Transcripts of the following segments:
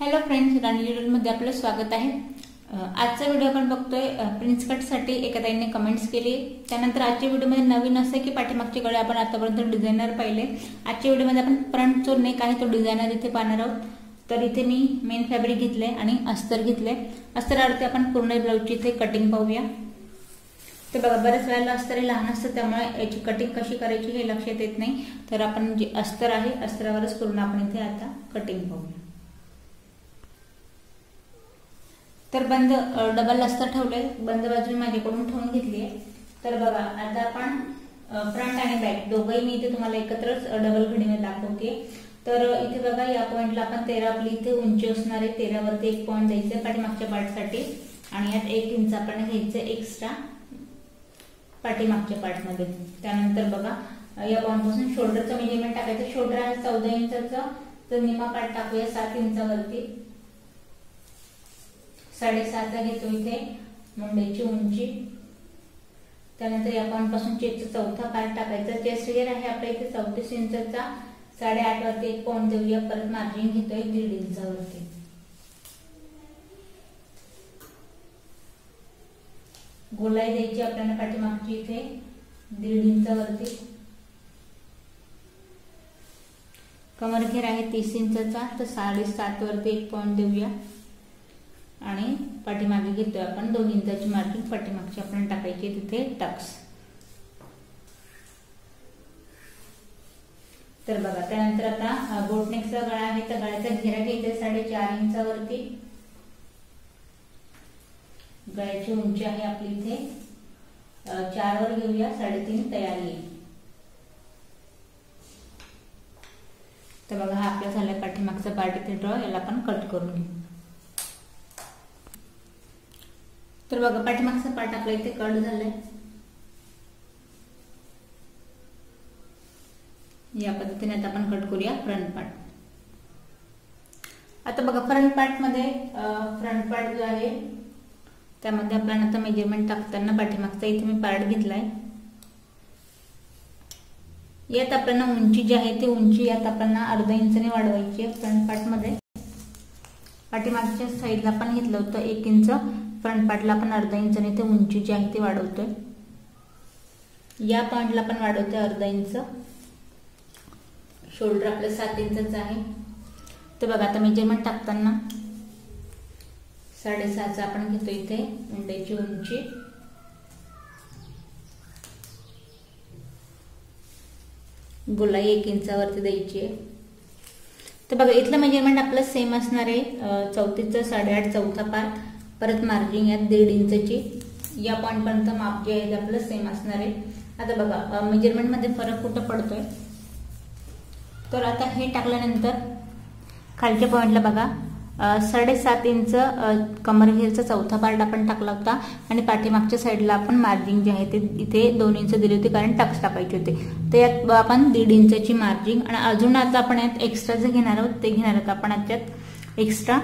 Hello friends, राणी मध्ये आपलं स्वागत आहे। आजचा व्हिडिओ आपण बघतोय प्रिन्स कट साठी एका ताईने कमेंट्स केली। त्यानंतर आजच्या व्हिडिओमध्ये नवीन असं की पाठीमागचे गळे आपण आतापर्यंत डिझायनर पाहिले। आजच्या व्हिडिओमध्ये आपण फ्रंट जो नेक आहे तो डिझायनर इथे पाहणार आहोत। तर इथे मी मेन फॅब्रिक घेतले आणि अस्तर घेतले। अस्तरावरती आपण पूर्ण ब्लाऊजची इथे कटिंग पाहूया। तर बघा, बरेच वेळेला अस्तर लहान असतं त्यामुळे याची कटिंग कशी करायची हे लक्षात येत नाही। तर आपण जे अस्तर आहे अस्त्रावरच पूर्ण आपण इथे आता कटिंग पाहूया। तर बंद डबल अस्तर ठेवले, बंद बाजू माझ्याकडून ठेवून घेतली आहे। तर बघा, आता आपण फ्रंट आणि बॅक दोघंही मी इथे तुम्हाला एकत्रच डबल घडीने दाखवते। तर इथे बघा, या पॉइंटला आपण 13 आपली इथे उंची असणार आहे। 13 वरती एक पॉइंट द्यायचे पाठीमागच्या पार्टसाठी आणि यात 1 इंच आपण घ्यायचं एक्स्ट्रा पाठीमागच्या पार्ट मध्ये। त्यानंतर बघा, या पॉइंट पासून शोल्डरचं मेजरमेंट टाकायचं। शोल्डर आहे 14 इंचाचा, तर निमा पार्ट टाकूया 7 इंचावरती। 7.5 घेतो इथे मुंडेची उंची। त्यानंतर या पॉइंट पासून चेस्टचा चौथा पार्ट टाकायचा। चेस्ट एरिया आहे आपल्या इथे 34 इंचाचा, 8.5 वरती एक पॉइंट देऊया। परत मार्जिन घेतोय 1.5 इंचावरती। गोलाई द्यायची आपल्याला पाठीमागची इथे 1.5 इंचावरती। कमर घेर आहे 30 इंचाचा, तर 7.5 वरती एक पॉइंट देऊया आणि पाठीमागे घेतोय आपण 2 इंचाची मार्किंग। पाठीमागची आपण टाकायची तिथे टक्स। तर बघा, त्यानंतर आता बोटनेकचा गळा आहे, तर गळ्याचा घेरा घ्यायचा 4.5 इंचावरती। गळ्याची उंची आहे आपली इथे 4 वर घेऊया, 3.5 तयार येईल। तर बघा, हा आपला झालाय पाठीमागचा पार्ट इथे ड्रॉ। याला आपण कट करून घेऊ। तर बघा, पाठीमागचा पार्ट आपला इथे कट झालाय। या पद्धतीने आता आपण कट करूया फ्रंट पार्ट। आता बघा, फ्रंट पार्ट मध्ये फ्रंट पार्ट जो आहे त्यामध्ये आपल्याला आता मेजरमेंट टाकताना पाठीमागचा इथे मी पार्ट घेतलाय। यात आपल्याला उंची जी आहे ती उंची यात आपल्याला अर्धा इंचाने वाढवायची आहे फ्रंट पार्ट मध्ये। पाठीमागच्या साईडला आपण घेतलं होतं 1 इंच, फ्रंट पार्टला आपण अर्धा इंचाने ते उंची जी आहे ती वाढवतोय। या पॉइंटला आपण वाढवतोय अर्धा इंच। शोल्डर आपलं 7 इंचाचं आहे। तर बघा, आता मेजरमेंट टाकताना 6.5 आपण घेतो इथे मुंडेची उंची। गोलाई 1 इंचावरती द्यायची आहे। तर बघा, इथलं मेजरमेंट आपलं सेम असणार आहे 34चं 8.5 चौथा पार्ट। परत मार्जिन यात 1.5 इंचाची। या पॉइंट पर्यंत माप जे आहे आपलं सेम असणार आहे। आता बघा, मेजरमेंट मध्ये फरक कुठं पडतोय, तर आता हे टाकल्यानंतर खालच्या पॉइंटला बघा 7.5 इंच कमर घेरचा चौथा पार्ट आपण टाकला होता आणि पाठीमागच्या साईडला आपण मार्जिन जे आहे ते इथे 2 इंच दिली होती, कारण टक्स टाकायचे होते। तर यात आपण 1.5 इंचाची मार्जिन आणि अजून आता आपण यात एक्स्ट्रा जे घेणार आहोत ते घेणार आहोत आपण याच्यात एक्स्ट्रा।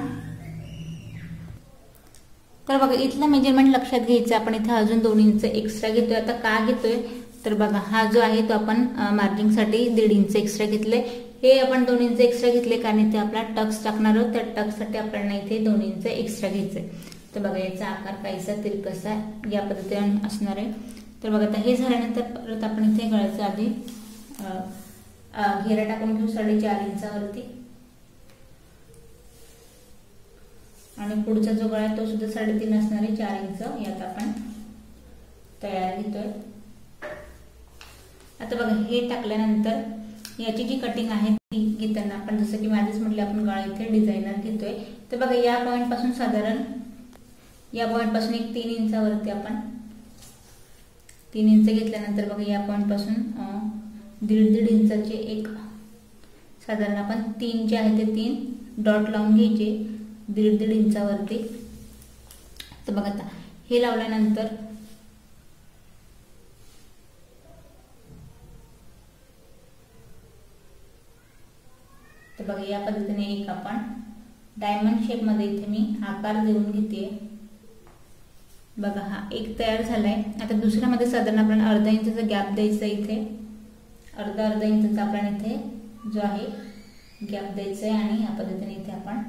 तर बघा, इथलं मेजरमेंट लक्षात घ्यायचं, आपण इथे अजून 2 इंच एक्स्ट्रा घेतोय। आता का घेतोय, तर बघा, हा जो आहे तो आपण मार्जिन साठी 1.5 इंच एक्स्ट्रा घेतले। हे आपण 2 इंच एक्स्ट्रा घेतले कारण इथे आपला टक्स टाकणार आहोत। त्या टक्स साठी आपल्याला इथे 2 इंच एक्स्ट्रा घ्यायचंय। तर बघा, याचा आकार काहीसा तिरकसा या पद्धतीने असणार आहे। तर बघा, आता हे झाल्यानंतर परत आपण इथे गळ्याचा आधी घेरा टाकून घेऊ 4.5 इंचावरती आणि पुढचा जो गळा तो सुद्धा 3.5 असणार आहे, 4 इंच यात आपण तयार घेतोय। आता बघा, हे टाकल्यानंतर याची जी कटिंग आहे ती घेताना आपण जसं की माझेच म्हटलं आपण गळा इथे डिझायनर घेतोय। तर बघा, या पॉइंट पासून साधारण या पॉइंट पासून एक 3 इंचावरती आपण 3 इंच घेतल्यानंतर बघा, या पॉइंट पासून 1.5 इंचाचे एक साधारण आपण 3 जे आहे ते 3 डॉट लावून घ्यायचे 1.5 इंचावरती। तर बघा, आता हे लावल्यानंतर तर बघा, या पद्धतीने एक आपण डायमंड शेप मध्ये इथे मी आकार देऊन घेते। बघा, हा एक तयार झालाय। आता दुसऱ्यामध्ये साधारण आपण अर्धा इंचाचा गॅप द्यायचा इथे, अर्धा इंचाचा आपण इथे जो आहे गॅप द्यायचा आहे आणि या पद्धतीने इथे आपण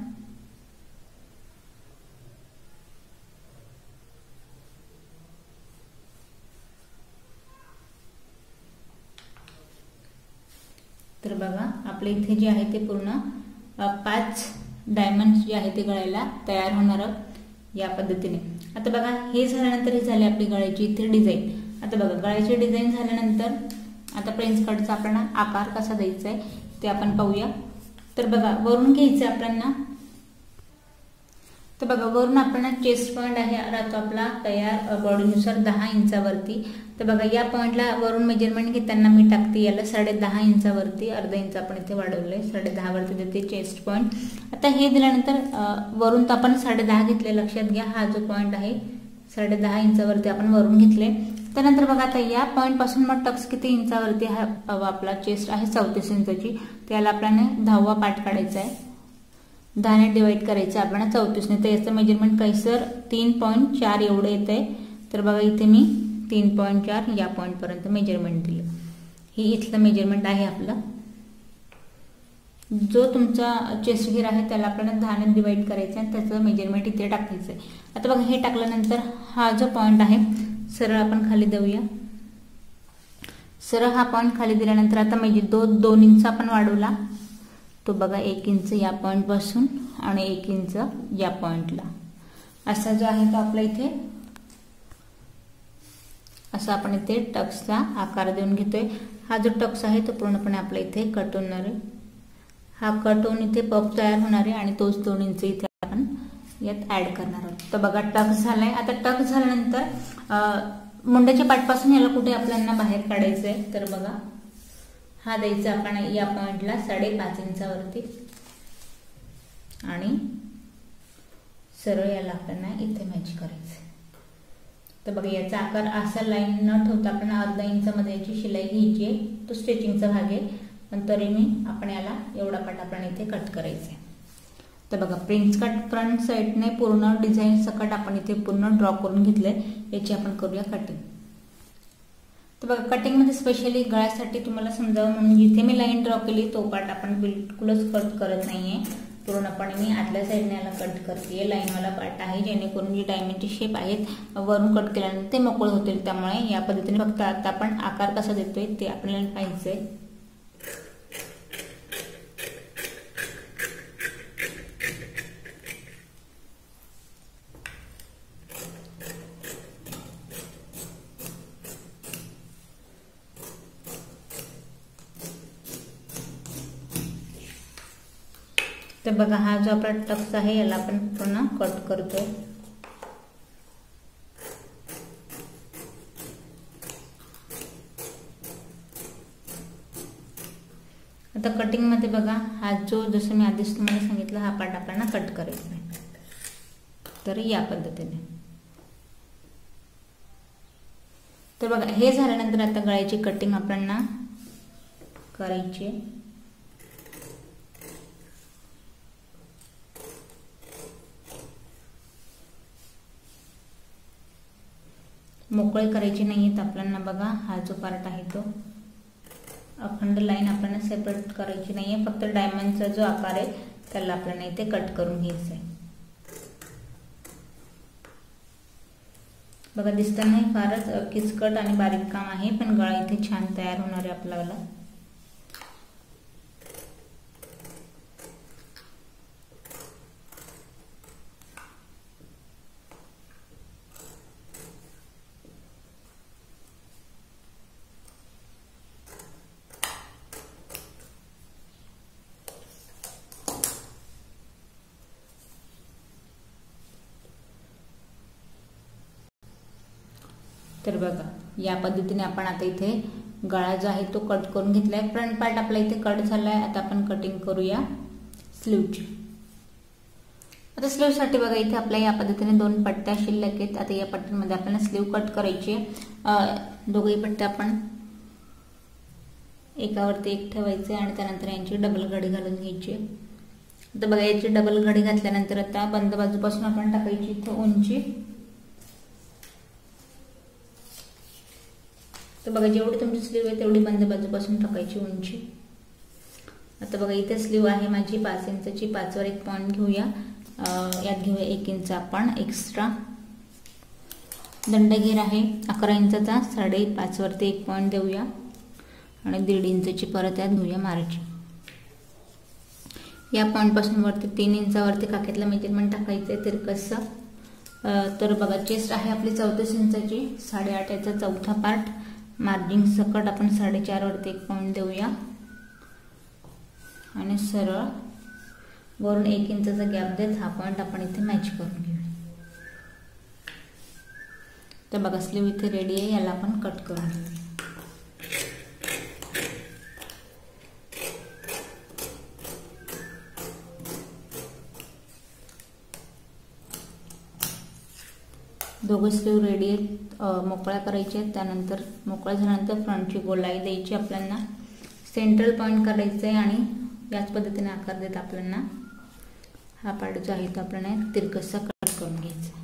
तर बघा आपले इथे जे आहे ते पूर्ण 5 डायमंड्स जे आहे ते गळ्याला तयार होणार या पद्धतीने। आता बघा हे झाल्यानंतर ही झाली आपली गळ्याची इथे डिझाईन। आता बघा गळ्याची डिझाईन झाल्यानंतर आता प्रिन्स कटचा आपल्याला आकार कसा द्यायचा आहे ते आपण पाहूया। तर बघा वरून घ्यायचं आपल्याला, तर बघा वरून आपल्याला चेस्ट पॉइंट आहे राहतो आपला तयार बॉडीनुसार 10 इंचावरती। तर बघा या पॉइंटला वरून मेजरमेंट घेताना मी टाकते याला 10.5 इंचावरती, अर्धा इंच आपण इथे वाढवलंय, 10.5 वरती देते चेस्ट पॉइंट। आता हे दिल्यानंतर वरून तर आपण 10.5 घेतले, लक्षात घ्या हा जो पॉइंट आहे 10.5 इंचावरती आपण वरून घेतले। त्यानंतर बघा आता या पॉइंट पासून मग टक्स किती इंचावरती हा आपला चेस्ट आहे 34 इंचाची, त्याला आपल्याला 10वा पार्ट काढायचा आहे, 10 ने डिवाइड करायचं आपल्याला 34 ने। तर याचं मेजरमेंट कैसर 3.4 एवढं येत आहे। तर बघा इथे मी 3.4 या पॉइंट पर्यंत मेजरमेंट दिलं, ही इथलं मेजरमेंट आहे आपलं। जो तुमचा चेस्ट घेर आहे त्याला आपल्याला 10 ने डिवाइड करायचं आणि त्याचं मेजरमेंट इथे टाकायचं आहे। आता बघा हे टाकल्यानंतर हा जो पॉइंट आहे सरळ आपण खाली देऊया, सरळ हा पॉइंट खाली दिल्यानंतर आता म्हणजे 2 इंच आपण वाढवला, तो बघा 1 इंच या पॉइंट पासून आणि 1 इंच या पॉइंटला, असा जो आहे तो आपला इथे असा आपण इथे टक्सचा आकार देऊन घेतोय। हा जो टक्स आहे तो पूर्णपणे आपला इथे कट होणार आहे, हा कट होऊन इथे पफ तयार होणार आहे आणि तोच 2 इंच इथे आपण यात ऍड करणार आहोत। तर बघा टक्स झालाय। आता टक्स झाल्यानंतर मुंड्याच्या पाठपासून याला कुठे आपल्याला बाहेर काढायचंय, तर बघा हा द्यायचा आपण या पॉइंटला 5.5 इंचावरती आणि सरळ याला आपल्याला इथे मॅच करायचं। तर बघा याचा आकार असा लाईन न ठेवता आपण अर्धा इंचामध्ये याची शिलाई घ्यायची आहे, तो स्टिचिंगचा भाग आहे, पण तरी मी आपण याला एवढा पार्ट आपण इथे कट करायचा आहे। तर बघा प्रिन्स कट फ्रंट साइडने पूर्ण डिझाईन सकट आपण इथे पूर्ण ड्रॉ करून घेतलंय, याची आपण करूया कटिंग। तर बघा कटिंग मध्ये स्पेशली गळ्यासाठी तुम्हाला समजावं म्हणून जिथे मी लाईन ड्रॉ केली तो पार्ट आपण बिलकुलच कट करत नाहीये, पूर्णपणे मी आतल्या साईडने याला कट करते, लाईनवाला पार्ट आहे, जेणेकरून जी डायमंडचे शेप आहेत वरून कट केल्यानंतर ते मोकळे होतील। त्यामुळे या पद्धतीने फक्त आता आपण आकार कसा देतोय ते आपल्याला पाहायचंय। तर बघा हा जो आपला टक्स आहे याला आपण पुन्हा कट करतोय। आता कटिंग मध्ये बघा हा जो जसं मी आधीच तुम्हाला सांगितलं हा पार्ट आपल्याला कट करायचा आहे, तर या पद्धतीने। तर बघा हे झाल्यानंतर आता गळ्याची कटिंग आपल्याला करायची आहे। मोकळे करायचे नाहीत आपल्याला, बघा हा जो पार्ट आहे तो अखंड लाईन आपल्याला सेपरेट करायची नाहीये, फक्त डायमंडचा जो आकार आहे त्याला आपल्याला इथे कट करून घ्यायचा आहे। बघा दिसताना फारच किचकट आणि बारीक काम आहे, पण गळा इथे छान तयार होणार आहे आपल्याला। तर बघा या पद्धतीने आपण आता इथे गळा जो आहे तो कट करून घेतलाय, फ्रंट पार्ट आपला इथे कट झालाय। आता आपण कटिंग करूया स्लीवची। आता स्लीव साठी बघा इथे आपल्या या पद्धतीने 2 पट्ट्या शिल्लक आहेत। आता या पट्ट्यांमध्ये आपल्याला स्लीव कट करायची आहे, दोघही पट्ट्या आपण एकावरती एक ठेवायचे आणि त्यानंतर यांची डबल घडी घालून घ्यायची। आता बघा याची डबल घडी घातल्यानंतर आता बंद बाजूपासून आपण टाकायची इथे उंची। तर बघा जेवढी तुमची स्लीव आहे तेवढी बंद बाजूपासून टाकायची उंची। आता बघा इथे स्लीव आहे माझी 5 इंचाची, 5 वर एक पॉइंट घेऊया, यात घेऊया 1 इंच आपण एक्स्ट्रा। दंडगेर आहे 11 इंचाचा, 5.5 वरती एक पॉइंट देऊया आणि 1.5 इंचची परत यात घेऊया मार्जिन। या पॉइंट पासून वरती 3 इंचावरती काखेतलं मेजरमेंट टाकायचं आहे तिरकसं। तर बघा चेस्ट आहे आपली 34 इंचाची, 8.5 याचा चौथा पार्ट, मार्जिन सकट आपण 4.5 वरती 1 पॉइंट देऊया आणि सरळ वरून 1 इंचाचा गॅप देत हा पॉइंट आपण इथे मॅच करून घेऊया। तर बघा स्लीव इथे रेडी आहे, याला आपण कट करून घेऊया। दोघं स्लीव रेडी आहेत, मोकळ्या करायच्या आहेत। त्यानंतर मोकळ्या झाल्यानंतर फ्रंटची गोलाई द्यायची आपल्याला, सेंट्रल पॉइंट करायचं आहे आणि याच पद्धतीने आकार देत आपल्याला हा पार्ट जो आहे तो आपल्याला तिरकसा कट करून घ्यायचा।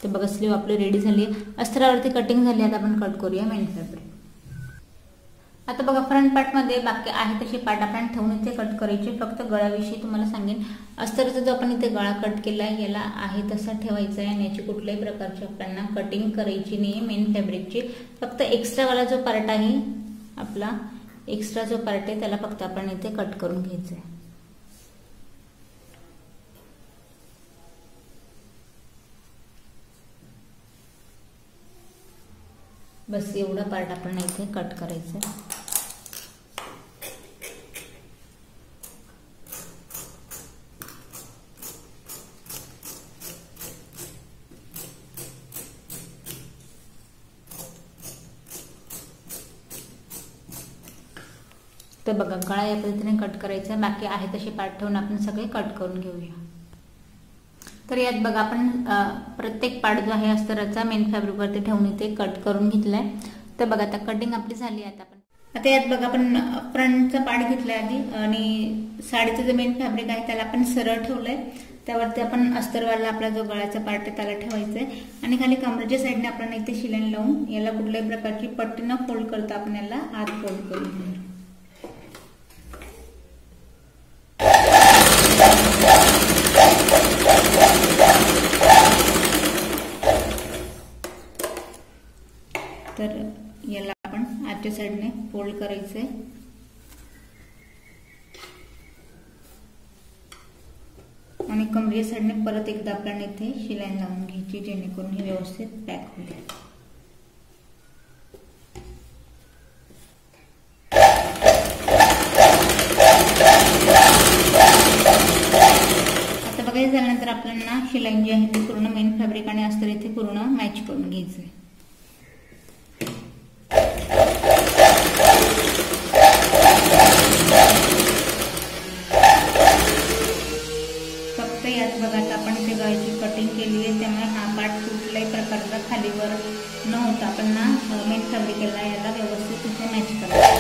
तर बघा स्लीव आपली रेडी झाली आहे, अस्तरावरती कटिंग झाली। आता आपण कट करूया मेन फॅब्रिक। आता बघा फ्रंट पार्ट मध्ये बाकी आहे तशी पार्ट आपण ठेवून इथे कट करायचे। फक्त गळ्याविषयी तुम्हाला सांगेन, अस्तरचा जो आपण इथे गळा कट केला आहे याला आहे तसा ठेवायचा आहे आणि याची कुठल्याही प्रकारची आपल्याला कटिंग करायची नाही मेन फॅब्रिकची। फक्त एक्स्ट्रा वाला जो पार्ट आहे आपला, एक्स्ट्रा जो पार्ट आहे त्याला फक्त आपण इथे कट करून घ्यायचा आहे। बस एवढा पार्ट आपण इथे कट करायचा आहे। तर बघा गळा या पद्धतीने कट करायचा, बाकी आहे तसे पार्ट ठेवून आपण सगळे कट करून घेऊया। तर यात बघा आपण प्रत्येक पार्ट जो आहे अस्तराचा मेन फॅब्रिक वरती ठेवून इथे कट करून घेतलाय। तर बघा आता कटिंग आपली झाली आहे। आता यात बघा आपण फ्रंटचा पार्ट घेतलाय आधी आणि साडीचं जे मेन फॅब्रिक आहे त्याला आपण सरळ ठेवलंय, त्यावरती आपण अस्तरवाला आपला जो गळ्याचा पार्ट आहे त्याला ठेवायचा आहे आणि खाली कमरेच्या साईडने आपण इथे शिलाईन लावून याला कुठल्याही प्रकारची पट्टी न फोल्ड करता आपण याला आत फोल्ड करून घेऊ। तर याला आपण आतच्या साईडने फोल्ड करायचंय आणि कमरेच्या साईडने परत एकदा आपल्याला इथे शिलाई लावून घ्यायची जेणेकरून हे व्यवस्थित पॅक होईल। आता बघा झाल्यानंतर आपल्याला शिलाई जी आहे ती पूर्ण मेन फॅब्रिक आणि अस्तर इथे पूर्ण मॅच करून घ्यायचंय। फक्त यात बघा आता आपण इथे गळ्याची कटिंग केली आहे, त्यामुळे हा पार्ट कुठल्याही प्रकारचा खालीवर न होता आपण ना मेन फॅब्रिकला याला व्यवस्थित इथे मॅच करायचं।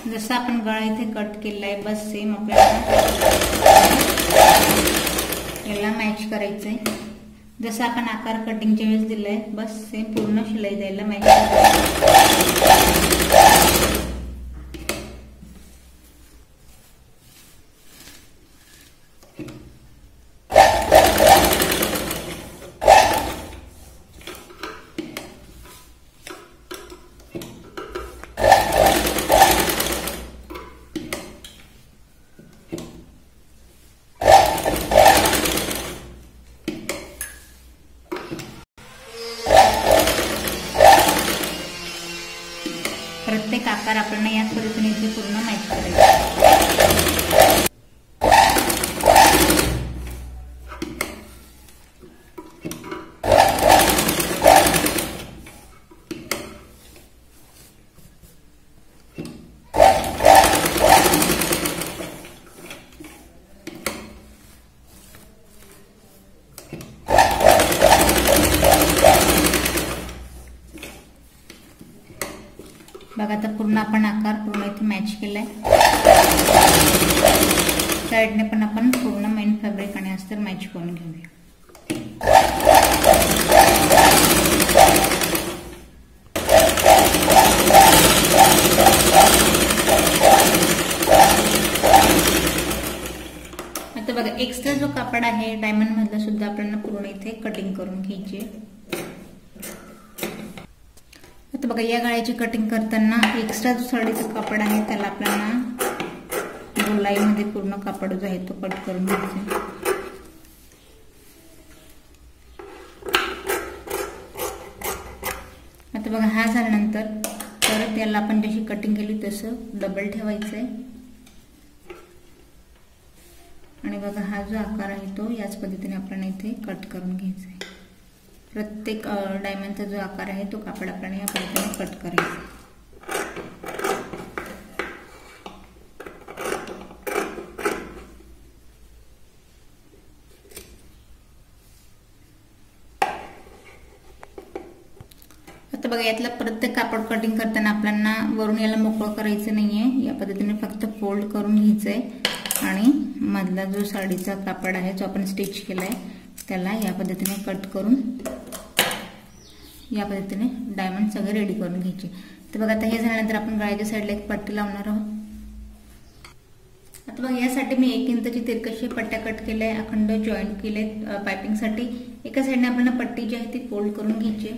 जसं आपण गळा इथे कट केलाय बस सेम आपल्याला याला मॅच करायचंय। जसं आपण आकार कटिंगच्या वेळेस दिलाय बस सेम पूर्ण शिलाई द्यायला मॅच प्रत्येक आकार आपण याच पद्धतीने इथे पूर्ण मॅच करायचा। बघा आता पूर्ण आपण आकार पूर्ण इथे मॅच केलाय, साइडने पण आपण पूर्ण मेन फॅब्रिक आणि अस्तर मॅच करून घेऊया. आता बघा एक्स्ट्रा जो कापड आहे डायमंड मधला सुद्धा आपल्याला पूर्ण इथे कटिंग करून घ्यायची. आता बघा या गळ्याची कटिंग करताना एक्स्ट्रा जो साडीचं कापड आहे त्याला आपल्याला गोलाईमध्ये पूर्ण कापड जो आहे तो कट करून घ्यायचा. आता बघा हा झाल्यानंतर परत याला आपण जशी कटिंग केली तसं डबल ठेवायचंय आणि बघा हा जो आकार आहे तो याच पद्धतीने आपल्याला इथे कट करून घ्यायचा आहे. प्रत्येक डायमंडचा जो आकार आहे तो कापड आपल्याला या पद्धतीने कट करायचा. आता बघा यातला प्रत्येक कापड कटिंग करताना आपल्याला वरून याला मोकळं करायचं नाहीये. या पद्धतीने फक्त फोल्ड करून घ्यायचंय आणि मधला जो साडीचा कापड आहे जो आपण स्टिच केलाय त्याला या पद्धतीने कट करून या पद्धतीने डायमंड सगळे रेडी करून घ्यायचे. तर बघा आता हे झाल्यानंतर आपण गळ्याच्या साईडला एक पट्टी लावणार आहोत. आता बघा यासाठी मी 1 इंचची तिरकशी पट्ट्या कट केल्या, अखंड जॉईंट केले पाइपिंग साठी. एका साईडने आपल्याला पट्टी जी आहे ती फोल्ड करून घ्यायची.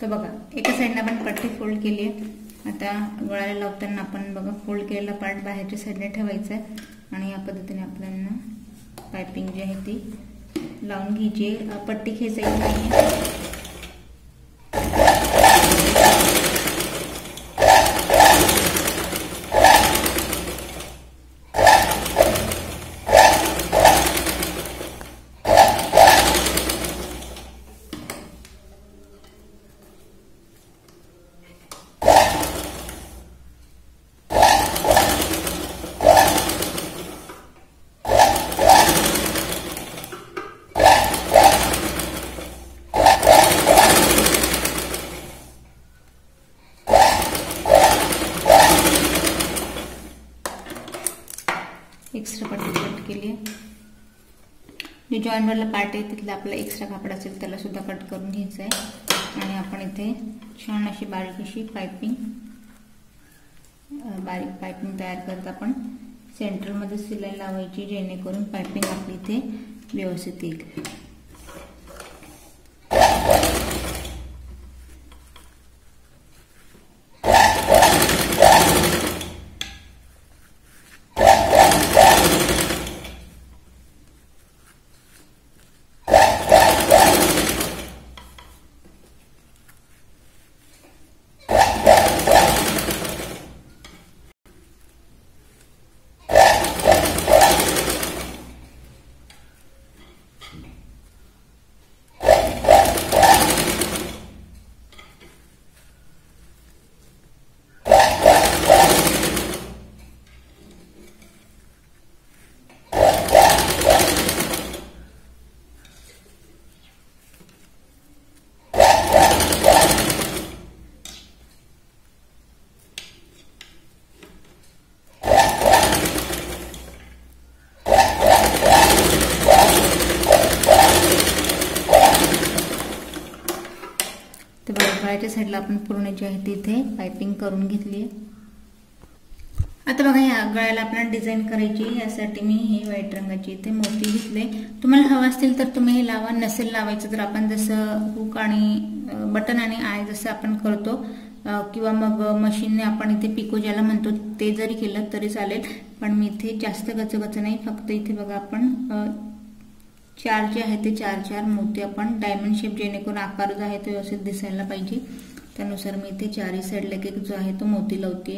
तर बघा एका साईडने आपण पट्टी फोल्ड केली आहे. आता गळ्याला लावताना आपण बघा फोल्ड केलेला पार्ट बाहेरच्या साईडने ठेवायचा आहे आणि या पद्धतीने आपल्याला पाइपिंग जी आहे ती लावून घ्यायची. पट्टी खेचायची नाही. एक्स्ट्रा पट्टी कट केली आहे. जो जॉईंट वाला पार्ट आहे तिथला आपला एक्स्ट्रा कापड असेल त्याला सुद्धा कट करून घ्यायचं आहे आणि आपण इथे छान अशी बारीक अशी पाइपिंग तयार करत आपण सेंटर मध्ये सिलाई लावायची जेणेकरून पाइपिंग आपली इथे व्यवस्थित येईल. गळ्याच्या साईडला आपण पूर्ण जे आहे तिथे पाइपिंग करून घेतली आहे. आता बघा या गळ्याला आपल्याला डिझाईन करायची. यासाठी मी हे व्हाईट रंगाचे इथे मोती घेतले. तुम्हाला हवा असतील तर तुम्ही हे लावा, नसेल लावायचं तर आपण जसं हुक आणि बटन आणि आय जसं आपण करतो किंवा मग मशीनने आपण इथे पिको ज्याला म्हणतो ते जरी केलं तरी चालेल. पण मी इथे जास्त गचगच नाही, फक्त इथे बघा आपण 4 जे आहे ते 4 मोती आपण डायमंड शेप जेणेकरून आकार जो आहे तो व्यवस्थित दिसायला पाहिजे त्यानुसार मी इथे 4 साईडला एक जो आहे तो मोती लावते.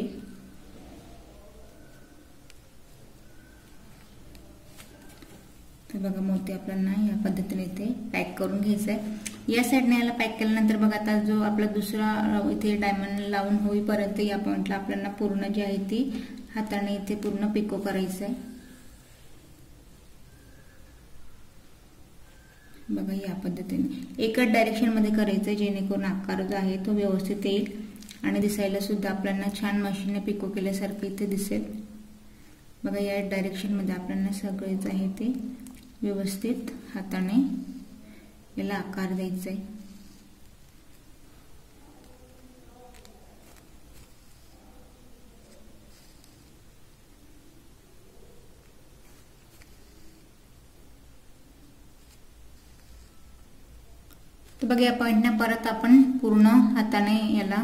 तर बघा मोती आपल्याला या पद्धतीने इथे पॅक करून घ्यायचं आहे. या साईडने याला पॅक केल्यानंतर बघा आता जो आपला दुसरा इथे डायमंड लावून होईपर्यंत या पॉइंटला आपल्याला पूर्ण जी आहे ती हाताने इथे पूर्ण पिको करायचं आहे। बघा या पद्धतीने एकच डायरेक्शन मध्ये करायचं जेणेकरून आकार जो आहे तो व्यवस्थित येईल आणि दिसायला सुद्धा आपल्याला छान मशीनने पिको केल्यासारखं इथे दिसेल। बघा या डायरेक्शन मध्ये आपल्याला सगळेच आहे ते व्यवस्थित हाताने याला आकार द्यायचा आहे। तर बघा या पॉइंटने परत आपण पूर्ण हाताने याला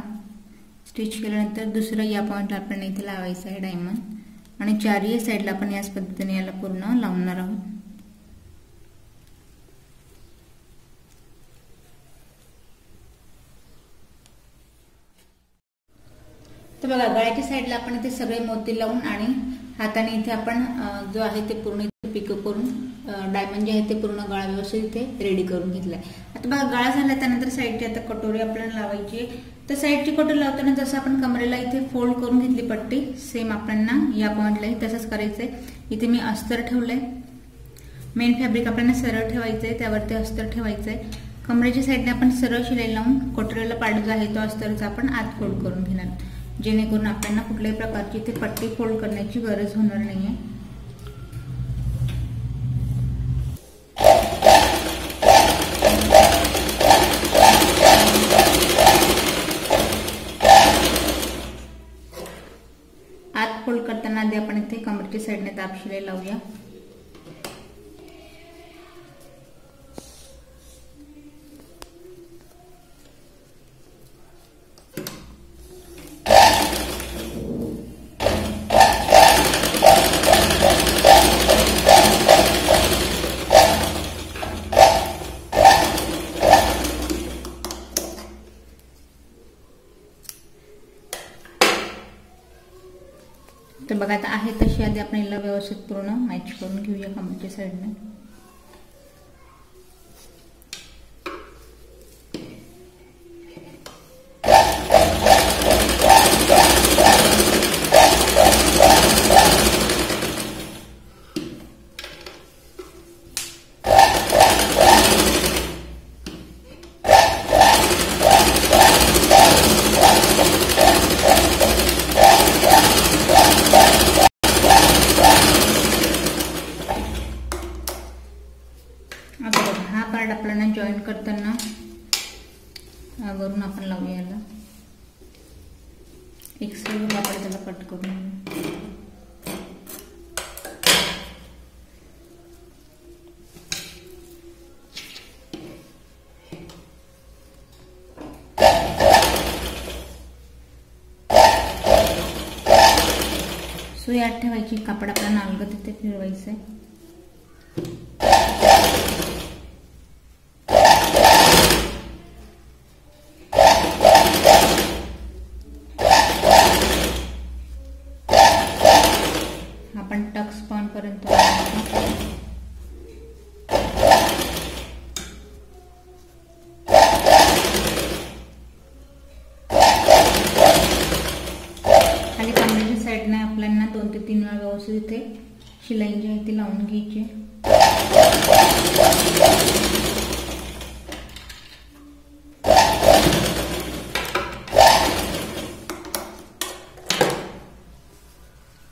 स्टिच केल्यानंतर दुसरं या पॉइंटला आपण इथे लावायचं आहे डायमंड आणि चारही साईडला आपण याच पद्धतीने याला पूर्ण लावणार आहोत। तर बघा गळ्याच्या साईडला आपण इथे सगळे मोती लावून आणि हाताने इथे आपण जो आहे ते पूर्ण पिको करून डायमंड जे आहे ते पूर्ण गळा व्यवस्थित इथे रेडी करून घेतलाय। आता बघा गळा झाला त्यानंतर साईडची आता कटोरी आपल्याला लावायची आहे। तर साईडची कटोरी लावताना जसं आपण कमरेला इथे फोल्ड करून घेतली पट्टी सेम आपल्याला या पॉइंटलाही तसंच करायचंय। इथे मी अस्तर ठेवलंय, मेन फॅब्रिक आपल्याला सरळ ठेवायचंय, त्यावरती अस्तर ठेवायचंय। कमरेच्या साईडने आपण सरळ शिलाई लावून कटोरीला पार्ट जो आहे तो अस्तरचा आपण आत फोल्ड करून घेणार, जेणेकरून आपल्याला कुठल्याही प्रकारची इथे पट्टी फोल्ड करण्याची गरज होणार नाहीये। आत फोल्ड करताना आधी आपण इथे कमरेच्या साईडने दाब शिलाई लावूया। तर बघा आता आहे तशी आधी आपण याला व्यवस्थित पूर्ण मॅच करून घेऊया कमरेच्या साईडने। हा पार्ट आपल्याला जॉईन करताना वरून आपण लावूया याला एक साइड आपण त्याला कट करून सुई आत ठेवायची, कापड आपल्याला नालगत तिथे फिरवायचं आहे। आपण टक्स पॉइंट पर्यंत खाली कमरेच्या साईडने आपल्याला 2 ते 3 वेळा व्यवस्थित इथे शिलाई जी आहे ती लावून घ्यायची।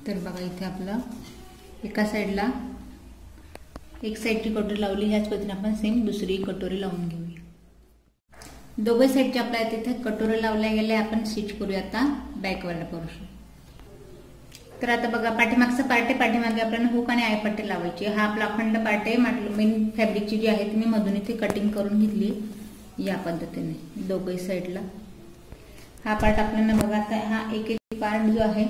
तर बघा इथे आपलं एका साइडला एक साइडची कटोरी लावली, ह्याच पद्धतीने आपण सेम दुसरी कटोरी लावून घेऊया। दोघे साइडचे आपल्या इथे कटोरी लावल्या गेल्या, आपण स्टिच करूया आता बॅक वाला पोर्शन। तर आता बघा पाठीमागचा पार्ट आहे, पाठीमागे आपल्याला हुक आणि आयपट्टी लावायची। हा आपला अखंड पार्ट आहे, मेन फॅब्रिकची जी आहे ती मी मधून इथे कटिंग करून घेतली या पद्धतीने दोघे साइडला। हा पार्ट आपल्याला बघा आता हा एक पार्ट जो आहे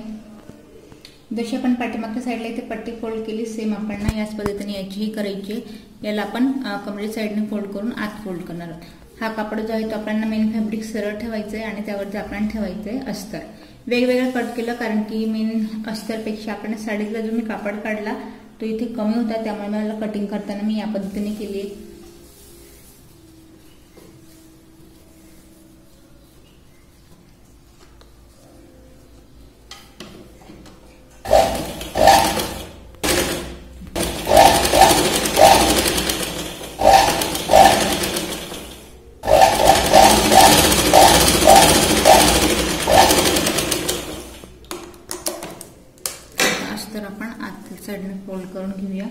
जशी आपण पाठीमागच्या साईडला इथे पट्टी फोल्ड केली सेम आपण ना याच पद्धतीने याचीही करायची। याला आपण कमरेच्या साईडने फोल्ड करून आत फोल्ड करणार आहोत। हा कापड जो आहे तो आपल्याला मेन फॅब्रिक सरळ ठेवायचं आहे आणि त्यावरती आपल्याला ठेवायचं आहे अस्तर। वेगवेगळं कट केलं कारण की मेन अस्तरपेक्षा आपण साडीतला जो मी कापड काढला तो इथे कमी होता, त्यामुळे मला कटिंग करताना मी या पद्धतीने केली। साईडने फोल्ड करून घेऊया।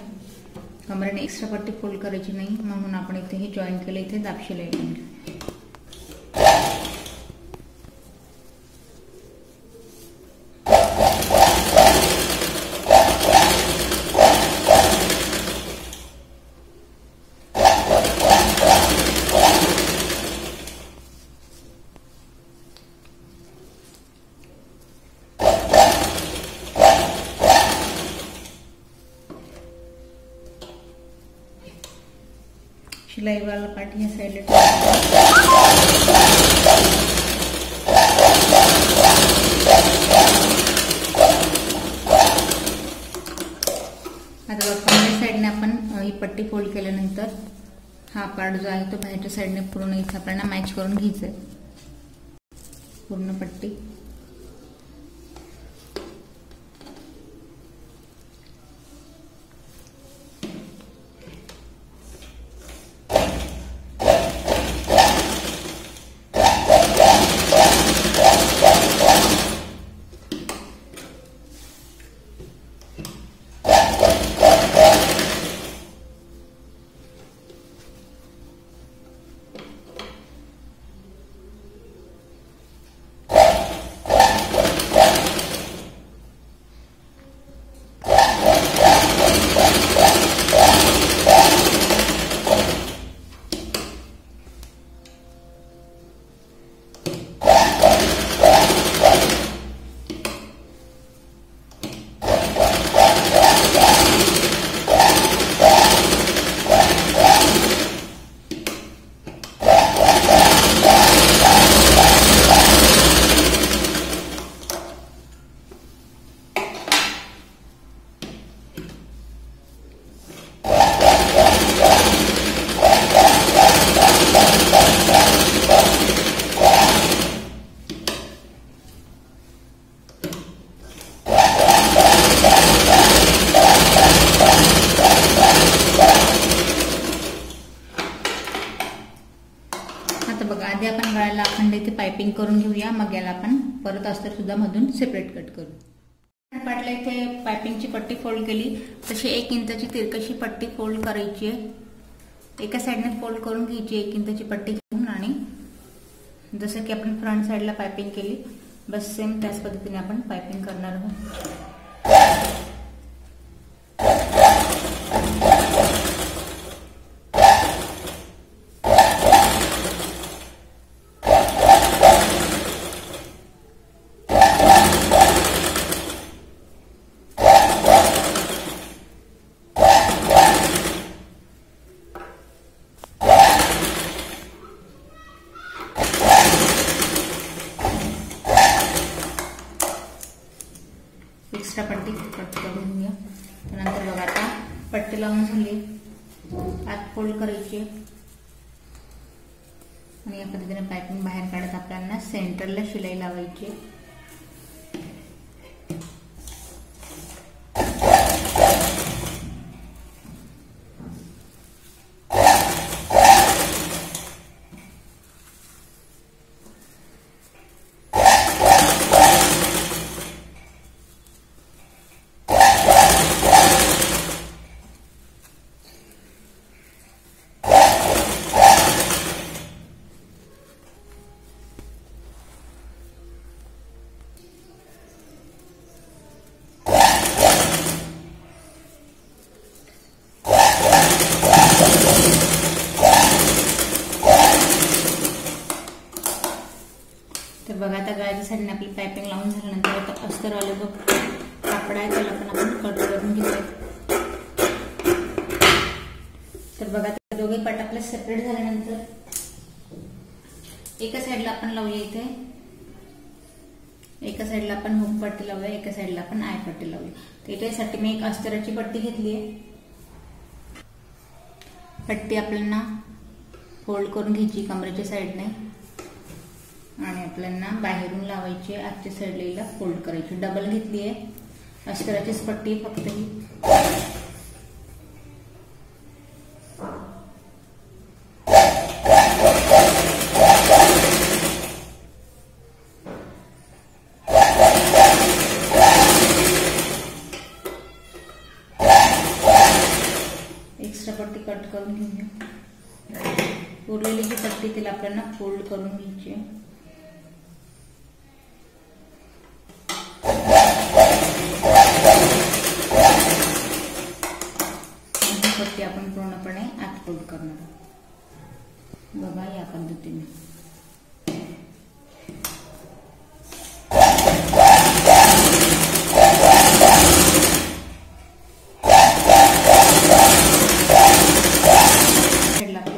कमरेने एक्स्ट्रा पट्टी फोल्ड करायची नाही, म्हणून आपण इथे हे जॉईन केलं, इथे दाब शिलाई लावून घेऊ। शिलाई वाला पार्ट या साइड आता कमरेच्या साइडने आपण ही पट्टी फोल्ड केल्यानंतर हा पार्ट जो आहे तो बाहेरच्या साइडने पूर्ण इथे आपल्याला मॅच करून घ्यायचा आहे, पूर्ण पट्टी। आधी आपण गळ्याला अखंड इथे पाइपिंग करून घेऊया, मग याला आपण परत अस्तर सुद्धा मधून सेपरेट कट करू। पाटला इथे पाइपिंगची पट्टी फोल्ड केली, तशी 1 इंचाची तिरकशी पट्टी फोल्ड करायची आहे। एका साइडने फोल्ड करून घ्यायची 1 इंचाची पट्टी घेऊन, आणि जसं की आपण फ्रंट साइडला पाइपिंग केली बस सेम त्याच पद्धतीने आपण पाइपिंग करणार आहोत। एक्स्ट्रा पट्टी कट करून घेऊया। त्यानंतर बघा आता पट्टी लावून झाली, आत फोल्ड करायची आणि या पद्धतीने पाइपिंग बाहेर काढत आपल्याला सेंटरला शिलाई लावायची। तर बघा आता गळ्याच्या साईडने आपली पाइपिंग लावून झाल्यानंतर आता अस्तरवाले जो कापड आहे त्याला पण आपण कट करून घेऊया। तर बघा ते दोघे पार्ट आपले सेपरेट झाल्यानंतर एका साइडला आपण लावूया, इथे एका साइडला आपण हुक पट्टी लावूया, एका साइडला आपण आय पट्टी लावूया। तर त्यासाठी मी एक अस्तराची पट्टी घेतली आहे। पट्टी आपल्याला फोल्ड करून घ्यायची कमरेच्या साइडने आणि आपल्याला बाहेरून लावायची, आतच्या साइडला फोल्ड करायची। डबल घेतली आहे अस्तराचीच पट्टी फक्त ही। कट करून घेऊया। उरलेली जी पट्टी तिला आपल्याला फोल्ड करून घ्यायची आहे। ही पट्टी आपण पूर्णपणे आत फोल्ड करणार बघा या पद्धतीने।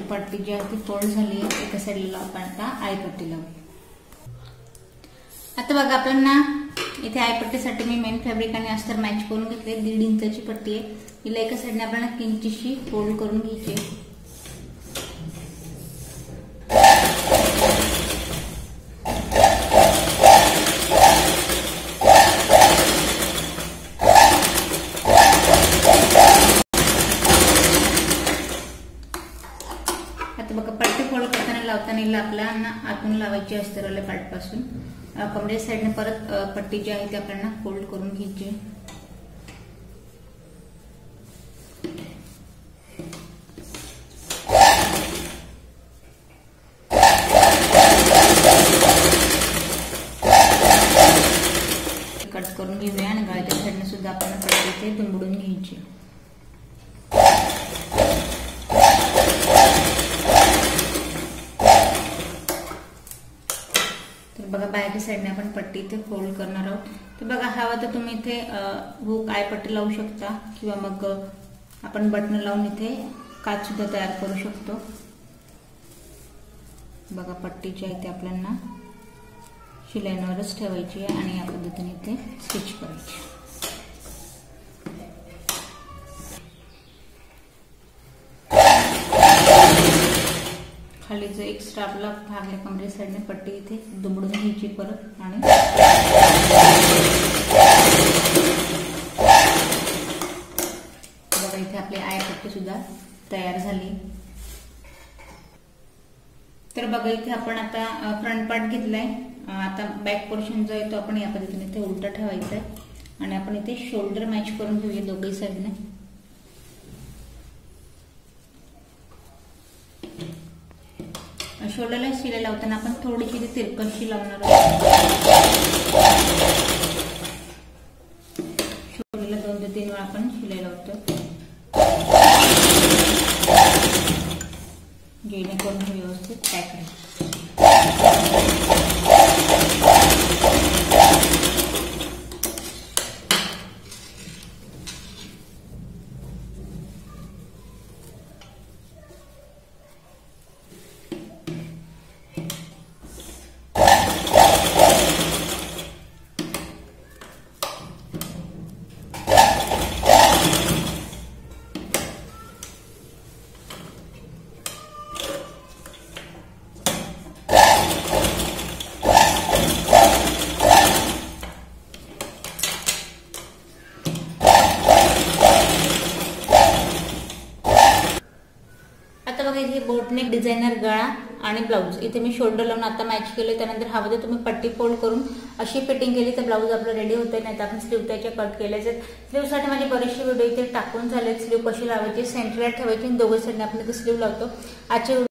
पट्टी जी आहे ती फोल्ड झाली आहे। एका साईडला आपण आता आयपट्टी लावू। आता बघा आपल्याला इथे आयपट्टीसाठी मी मेन फॅब्रिक आणि अस्तर मॅच करून घेतले। 1.5 इंचाची पट्टी आहे, हिला एका साईडने आपल्याला किंचितशी फोल्ड करून घ्यायची आहे। आता बघा पट्टी फोल्ड करताना लावताना आपल्याला आतून लावायची अस्तिराला पार्ट पासून कमरे साईडने परत पट्टी जी आहे ती आपल्याला फोल्ड करून घ्यायची। कट करून घेऊया आणि गळ्याच्या साईडने सुद्धा आपल्याला पट्टी इथे दुमडून घ्यायची। बघा बाहेरच्या साईडने आपण पट्टी इथे फोल्ड करणार आहोत। तर बघा हवा तर तुम्ही इथे हुक आयपट्टी लावू शकता किंवा मग आपण बटन लावून इथे काच सुद्धा तयार करू शकतो। बघा पट्टी जी आहे ती आपल्याला शिलाईवरच ठेवायची आहे आणि या पद्धतीने इथे स्टिच करायची। खाली जो एक्स्ट्रा आपला भाग आहे कमरे साईडने पट्टी इथे दुमडून घ्यायची परत आणि बघा इथे आपली आयपट्टी सुद्धा तयार झाली। तर बघा इथे आपण आता फ्रंट पार्ट घेतलाय। आता बॅक पोर्शन जो आहे तो आपण या पद्धतीने इथे उलटा ठेवायचा आहे आणि आपण इथे शोल्डर मॅच करून घेऊया दोघी साईडने। शोल्डरला शिलाई लावताना आपण थोडीशी तिरकशी लावणार आहोत। शोल्डरला 2 ते 3 वेळा आपण शिलाई लावतो जेणेकरून हे व्यवस्थित पॅक राहील। इथे बोटनेक डिझायनर गळा आणि ब्लाउज इथे मी शोल्डर लावून आता मॅच केले। त्यानंतर हवं तर तुम्ही पट्टी फोल्ड करून अशी फिटिंग केली तर ब्लाउज आपलं रेडी होते। नाही तर आपण स्लीव त्याच्या कट केल्याचे। स्लीवसाठी माझे बरेचसे व्हिडिओ इथे टाकून झालेत। स्लीव कशी लावायची, सेंटरला ठेवायची आणि दोघं साईडने आपण इथे स्लीव लावतो। आजचे